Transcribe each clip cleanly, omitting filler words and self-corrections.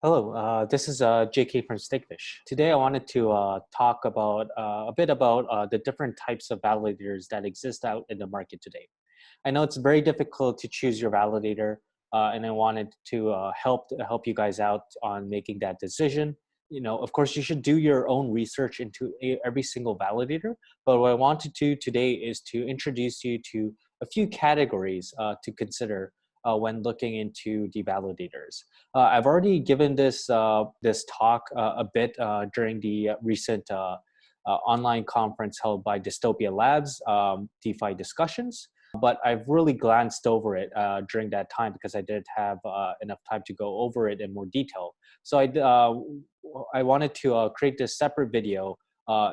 Hello, this is JK from stakefish. Today, I wanted to talk about a bit about the different types of validators that exist out in the market today. I know it's very difficult to choose your validator, and I wanted to help you guys out on making that decision. Of course, you should do your own research into every single validator. But what I want to do today is to introduce you to a few categories to consider when looking into the validators. I've already given this talk a bit during the recent online conference held by Dystopia Labs, DeFi discussions. But I've really glanced over it during that time because I didn't have enough time to go over it in more detail. So I wanted to create this separate video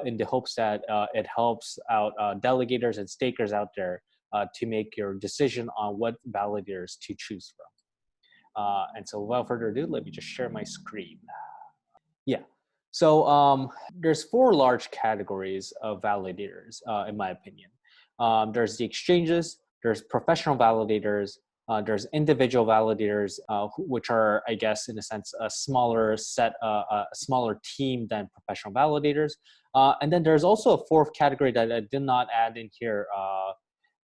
in the hopes that it helps out delegators and stakers out there to make your decision on what validators to choose from. And so without further ado, let me just share my screen. Yeah. So there's four large categories of validators, in my opinion. There's the exchanges, there's professional validators, there's individual validators, which are, I guess, in a sense, a smaller set, a smaller team than professional validators. And then there's also a fourth category that I did not add in here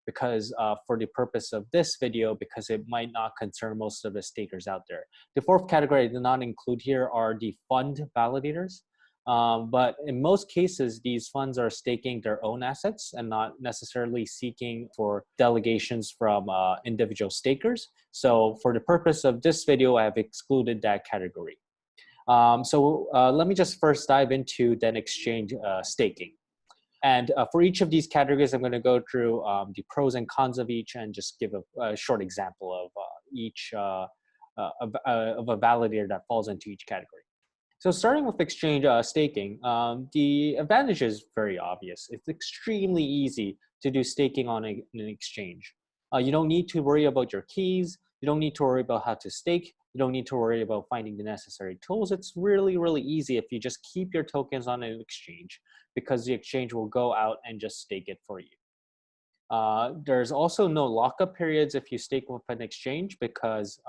because for the purpose of this video, because it might not concern most of the stakers out there. The fourth category I did not include here are the fund validators. But in most cases, these funds are staking their own assets and not necessarily seeking for delegations from individual stakers. So for the purpose of this video, I have excluded that category. So let me just first dive into then exchange staking. And for each of these categories, I'm going to go through the pros and cons of each and just give a short example of each of a validator that falls into each category. So starting with exchange staking, the advantage is very obvious. It's extremely easy to do staking on an exchange. You don't need to worry about your keys. You don't need to worry about how to stake. You don't need to worry about finding the necessary tools. It's really, really easy if you just keep your tokens on an exchange, because the exchange will go out and just stake it for you. There's also no lockup periods if you stake with an exchange, because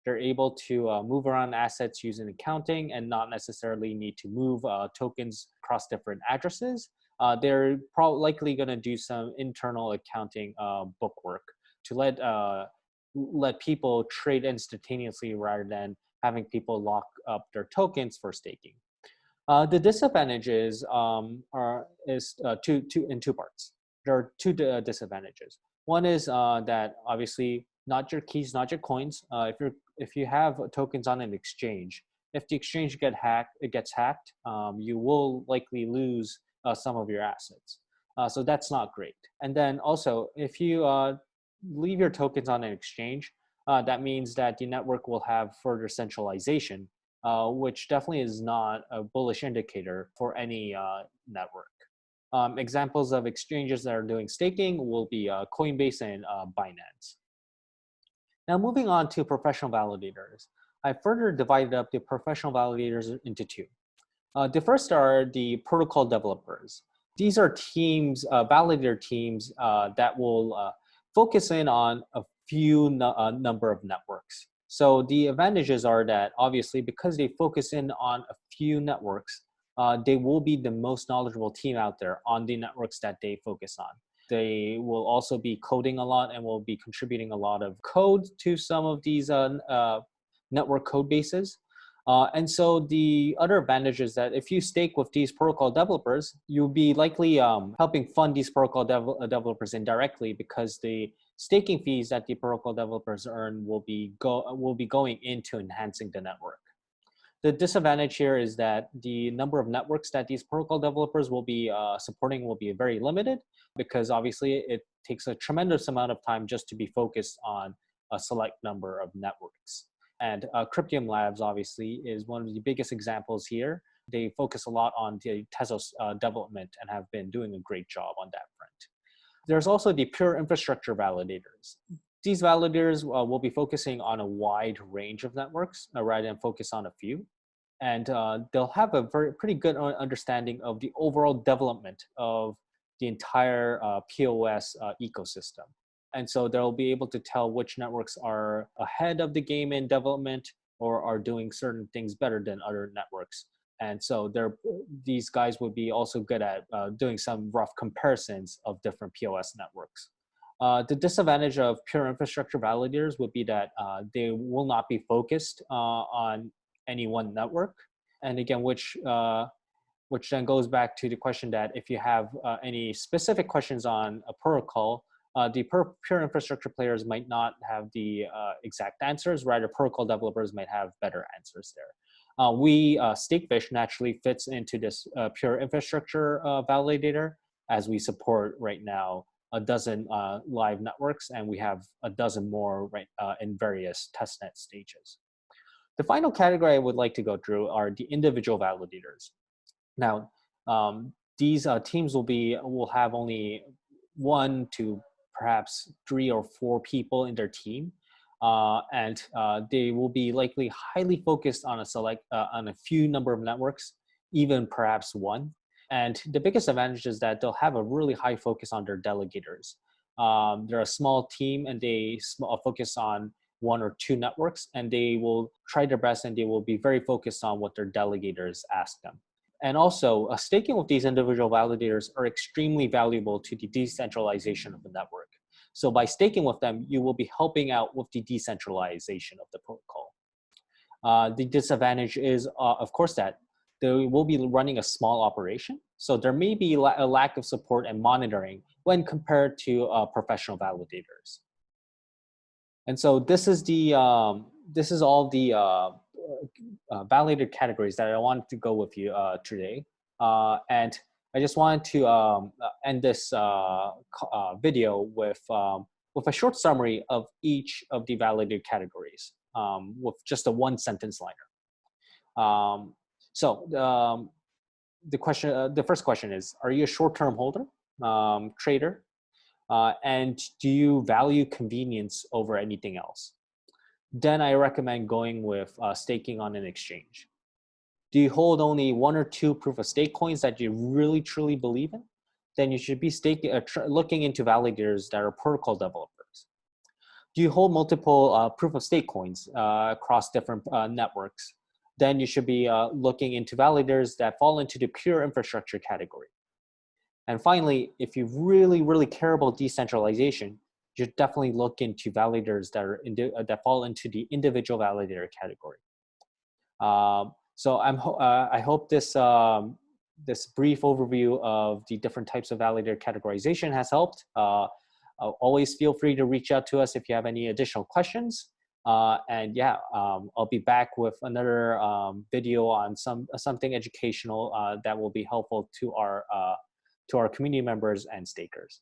they're able to move around assets using accounting and not necessarily need to move tokens across different addresses. They're likely going to do some internal accounting bookwork to let people trade instantaneously rather than having people lock up their tokens for staking. The disadvantages in two parts. There are two disadvantages. One is that obviously not your keys, not your coins. If you have tokens on an exchange, if the exchange gets hacked, you will likely lose some of your assets. So that's not great. And then also, if you leave your tokens on an exchange, that means that the network will have further centralization, which definitely is not a bullish indicator for any network. Examples of exchanges that are doing staking will be Coinbase and Binance. Now, moving on to professional validators, I further divided up the professional validators into two. The first are the protocol developers. These are teams, validator teams that will focus in on a few number of networks. So the advantages are that obviously because they focus in on a few networks, they will be the most knowledgeable team out there on the networks that they focus on. They will also be coding a lot and will be contributing a lot of code to some of these network code bases. And so the other advantage is that if you stake with these protocol developers, you'll be likely helping fund these protocol developers indirectly, because the staking fees that the protocol developers earn will be going into enhancing the network. The disadvantage here is that the number of networks that these protocol developers will be supporting will be very limited, because obviously it takes a tremendous amount of time just to be focused on a select number of networks. And Cryptium Labs obviously is one of the biggest examples here. They focus a lot on the Tezos development and have been doing a great job on that front. There's also the pure infrastructure validators. These validators will be focusing on a wide range of networks rather than focus on a few. And they'll have a pretty good understanding of the overall development of the entire POS ecosystem. And so they'll be able to tell which networks are ahead of the game in development, or are doing certain things better than other networks. And so these guys would be also good at doing some rough comparisons of different POS networks. The disadvantage of pure infrastructure validators would be that they will not be focused on any one network. And again, which then goes back to the question that if you have any specific questions on a protocol, the pure infrastructure players might not have the exact answers, rather protocol developers might have better answers there. Stakefish naturally fits into this pure infrastructure validator, as we support right now a dozen live networks, and we have a dozen more in various testnet stages. The final category I would like to go through are the individual validators. Now, these teams will have only 1 to perhaps 3 or 4 people in their team, and they will be likely highly focused on a few number of networks, even perhaps one. And the biggest advantage is that they'll have a really high focus on their delegators. They're a small team, and they focus on 1 or 2 networks, and they will try their best, and they will be very focused on what their delegators ask them. And also, staking with these individual validators are extremely valuable to the decentralization of the network. So by staking with them, you will be helping out with the decentralization of the protocol. The disadvantage is, of course, that they will be running a small operation. So there may be a lack of support and monitoring when compared to professional validators. And so this is all the validator categories that I wanted to go with you today. And I just wanted to end this video with a short summary of each of the validator categories with just a 1-sentence liner. The first question is: are you a short-term holder, trader, and do you value convenience over anything else? Then I recommend going with staking on an exchange. Do you hold only 1 or 2 proof of stake coins that you really truly believe in? Then you should be looking into validators that are protocol developers. Do you hold multiple proof of stake coins across different networks? Then you should be looking into validators that fall into the pure infrastructure category. And finally, if you really, really care about decentralization, you should definitely look into validators that fall into the individual validator category. So I hope this brief overview of the different types of validator categorization has helped. Always feel free to reach out to us if you have any additional questions. And yeah, I'll be back with another video on something educational that will be helpful to our community members and stakers.